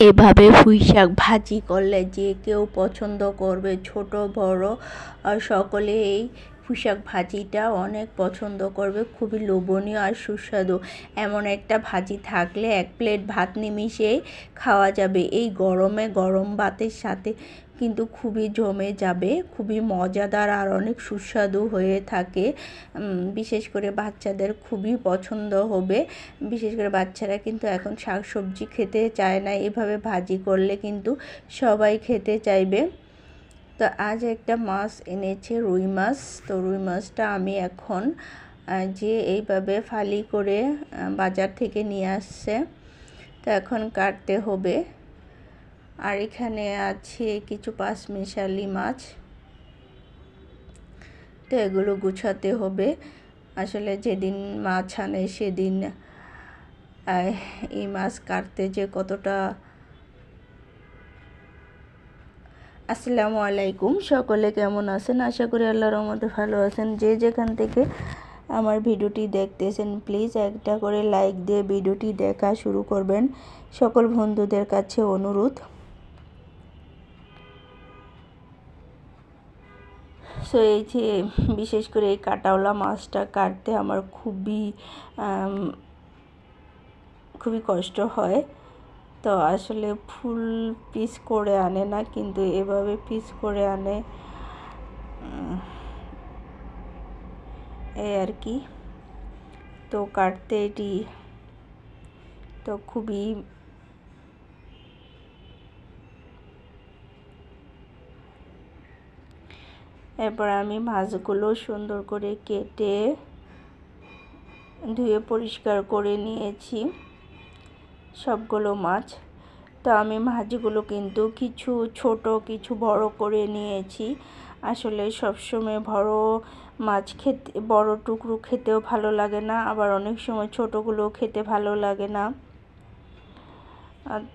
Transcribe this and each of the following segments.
এভাবে পুঁইশাক ভাজি করলে যে কেউ পছন্দ করবে, ছোট বড় সকলেই এই পুঁইশাক ভাজিটা অনেক পছন্দ করবে। খুবই লোভনীয় আর সুস্বাদু। এমন একটা ভাজি থাকলে এক প্লেট ভাত নিমিষেই খাওয়া যাবে। এই গরমে গরম ভাতের সাথে কিন্তু খুবই জমে যাবে, খুবই মজাদার আর অনেক সুস্বাদু হয়ে থাকে। বিশেষ করে বাচ্চাদের খুবই পছন্দ হবে। বিশেষ করে বাচ্চারা কিন্তু এখন শাকসবজি খেতে চায় না, এভাবে ভাজি করলে কিন্তু সবাই খেতে চাইবে। তো আজ একটা মাছ এনেছে, রুই মাছ। তো রুই মাছটা আমি এখন যে এইভাবে ফালি করে বাজার থেকে নিয়ে আসছে, তো এখন কাটতে হবে। আর এখানে আছে কিছু পাঁচমিশালি মাছ, তো এগুলো গুছাতে হবে। আসলে যেদিন মাছ আনে সেদিন এই মাছ কাটতে যে কতটা। আসসালামু আলাইকুম, সকলে কেমন আছেন? আশা করি আল্লাহর রহমতে ভালো আছেন। যে যেখান থেকে আমার ভিডিওটি দেখতেছেন প্লিজ একটা করে লাইক দিয়ে ভিডিওটি দেখা শুরু করবেন। সকল বন্ধুদের কাছে অনুরোধ। সো এই যে বিশেষ করে এই কাটাওলা মাছটা কাটতে আমার খুবই কষ্ট হয়। তো আসলে ফুল পিস করে আনে না, কিন্তু এভাবে পিস করে আনে, এই আর কি। তো কাটতে এটি তো খুবই এরপর আমি মাছগুলো সুন্দর করে কেটে ধুয়ে পরিষ্কার করে নিয়েছি সবগুলো মাছ। তো আমি মাছগুলো কিন্তু কিছু ছোট কিছু বড় করে নিয়েছি। আসলে সবসময় বড় মাছ খেতে, বড় টুকরো খেতেও ভালো লাগে না, আবার অনেক সময় ছোটোগুলো খেতে ভালো লাগে না।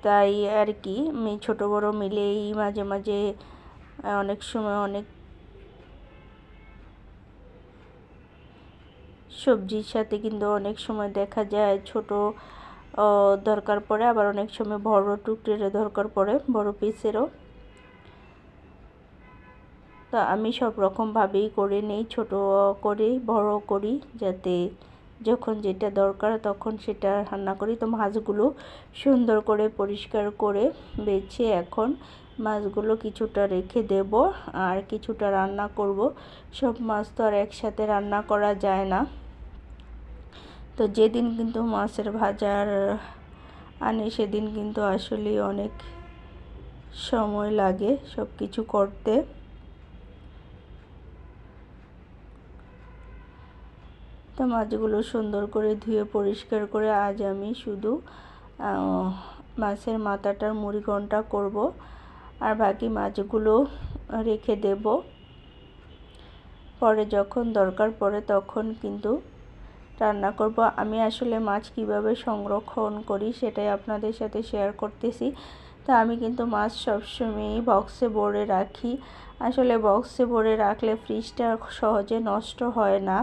তাই আর কি আমি ছোট বড় মিলেই মাঝে মাঝে অনেক সময় অনেক সবজির সাথে কিন্তু অনেক সময় দেখা যায় ছোট দরকার পড়ে, আবার অনেক সময় বড় টুকরের দরকার পড়ে, বড় পিসেরও। তো আমি সব রকমভাবেই করে নিই, ছোট করি বড় করি, যাতে যখন যেটা দরকার তখন সেটা রান্না করি। তো মাছগুলো সুন্দর করে পরিষ্কার করে বেছে এখন মাছগুলো কিছুটা রেখে দেব আর কিছুটা রান্না করব। সব মাছ তো আর একসাথে রান্না করা যায় না। তো যেদিন কিন্তু মাছের বাজার আনে সেদিন কিন্তু আসলে অনেক সময় লাগে সব কিছু করতে। তো মাছগুলো সুন্দর করে ধুয়ে পরিষ্কার করে আজ আমি শুধু মাছের মাথাটার মুড়িঘণ্টা করব, আর বাকি মাছগুলো রেখে দেব। পরে যখন দরকার পড়ে তখন কিন্তু রান্না করব। আমি আসলে মাছ কিভাবে সংরক্ষণ করি সেটাই আপনাদের সাথে শেয়ার করতেছি। তা আমি কিন্তু মাছ সবসময়ই বক্সে ভরে রাখি। আসলে বক্সে ভরে রাখলে ফ্রিজটা সহজে নষ্ট হয় না,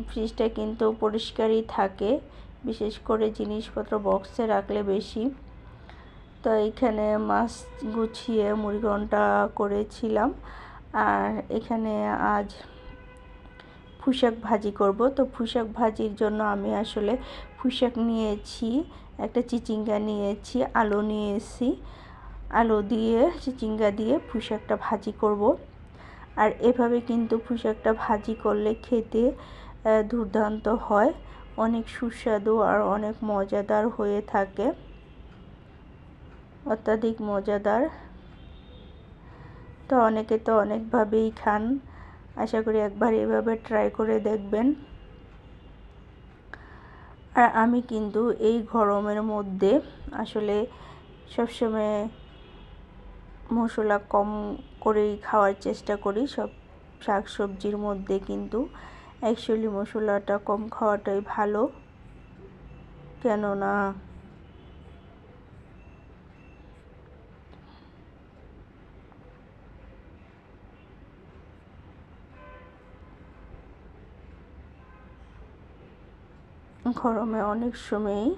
ফ্রিজটা কিন্তু পরিষ্কারই থাকে, বিশেষ করে জিনিসপত্র বক্সে রাখলে বেশি। তো এইখানে মাছ গুছিয়ে মুড়িঘণ্টা করেছিলাম, আর এখানে আজ পুঁইশাক ভাজি করব। তো পুঁইশাক ভাজির জন্য আমি আসলে পুঁইশাক নিয়েছি, একটা চিচিঙ্গা নিয়েছি, আলু নিয়েছি, আলু দিয়ে চিচিঙ্গা দিয়ে পুঁইশাকটা ভাজি করব। আর এভাবে কিন্তু পুঁইশাকটা ভাজি করলে খেতে দুর্দান্ত হয়, অনেক সুস্বাদু আর অনেক মজাদার হয়ে থাকে, অত্যাধিক মজাদার। তো অনেকে তো অনেকভাবেই খান, আশা করি একবার এভাবে ট্রাই করে দেখবেন। আর আমি কিন্তু এই গরমের মধ্যে আসলে সবসময় মশলা কম করেই খাওয়ার চেষ্টা করি। সব শাকসবজির মধ্যে কিন্তু অ্যাকচুয়ালি মশলাটা কম খাওয়াটাই ভালো, কেননা গরমে অনেক সময়ই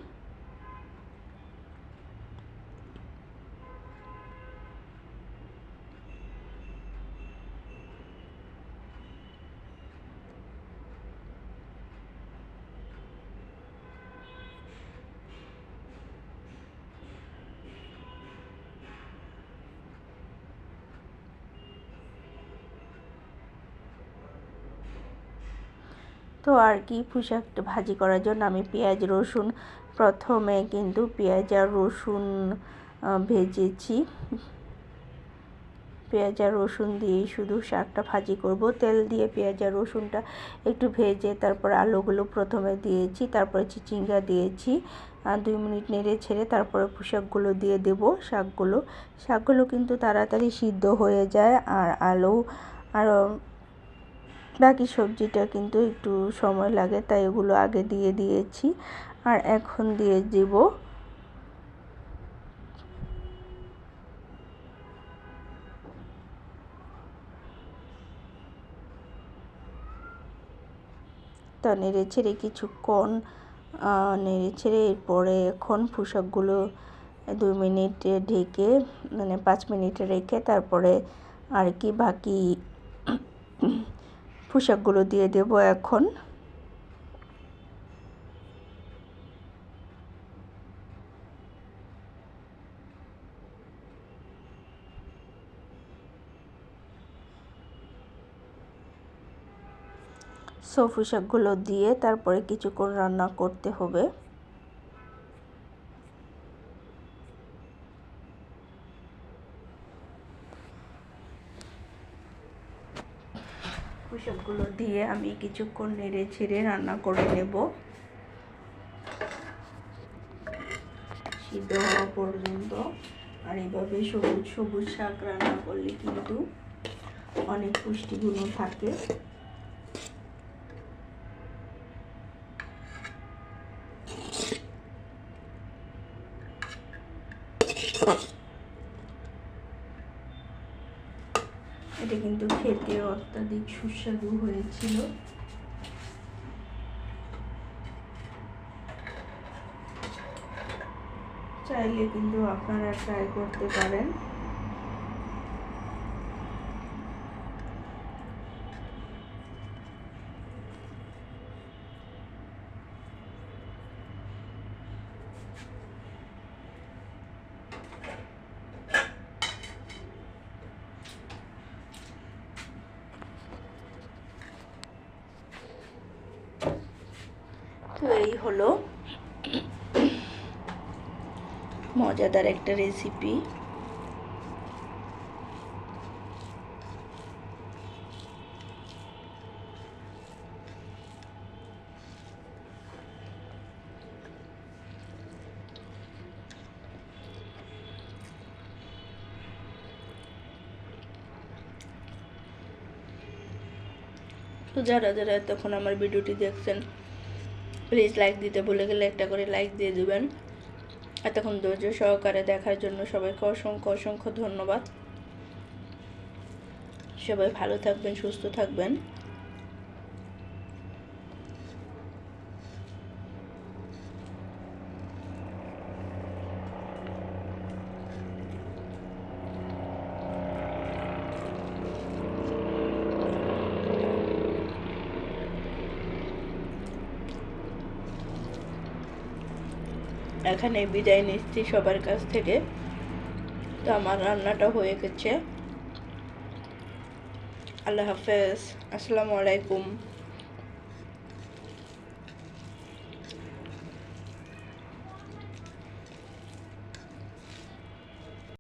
তো আর কি পুঁইশাক ভাজি করার জন্য আমি পেঁয়াজ রসুন প্রথমে কিন্তু পেঁয়াজ আর রসুন ভেজেছি। পেঁয়াজ আর রসুন দিয়েই শুধু শাকটা ভাজি করব। তেল দিয়ে পেঁয়াজ আর রসুনটা একটু ভেজে তারপর আলুগুলো প্রথমে দিয়েছি, তারপরে চিচিঙ্গা দিয়েছি, 2 মিনিট নেড়ে ছেড়ে তারপরে পুঁইশাকগুলো দিয়ে দেব। শাকগুলো কিন্তু তাড়াতাড়ি সিদ্ধ হয়ে যায়, আর আলু আর বাকি সবজিটা কিন্তু একটু সময় লাগে, তাই এগুলো আগে দিয়ে দিয়েছি। আর এখন দিয়ে দেব তা নেড়ে ছেড়ে কিছুক্ষণ নেড়ে ছেড়ে এরপরে এখন পুঁইশাকগুলো 2 মিনিট ঢেকে 5 মিনিট রেখে তারপরে আর কি বাকি পুঁইশাকগুলো দিয়ে দেব এখন। পুঁইশাকগুলো দিয়ে তারপরে কিছুক্ষণ রান্না করতে হবে। পুঁইশাকগুলো দিয়ে আমি কিছুক্ষণ নেড়ে ছেড়ে রান্না করে নেব সিদ্ধ হওয়া পর্যন্ত। আর এইভাবে সবুজ শাক রান্না করলে কিন্তু অনেক পুষ্টিগুণ থাকে। এটা কিন্তু খেতে অত্যাধিক সুস্বাদু হয়েছিল। চাইলে কিন্তু আপনারা ট্রাই করতে পারেন। তো এই হলো মজাদার একটা রেসিপি। তো যারা যারা এতক্ষণ আমার ভিডিওটি দেখছেন, প্লিজ লাইক দিতে ভুলে গেলে একটা করে লাইক দিয়ে দিবেন। এতক্ষণ ধৈর্য সহকারে দেখার জন্য সবাইকে অসংখ্য অসংখ্য ধন্যবাদ। সবাই ভালো থাকবেন, সুস্থ থাকবেন। এখানে বিদায় নিচ্ছি সবার কাছ থেকে। তো আমার রান্নাটা হয়ে গেছে। আল্লাহ হাফেজ, আসসালামু আলাইকুম।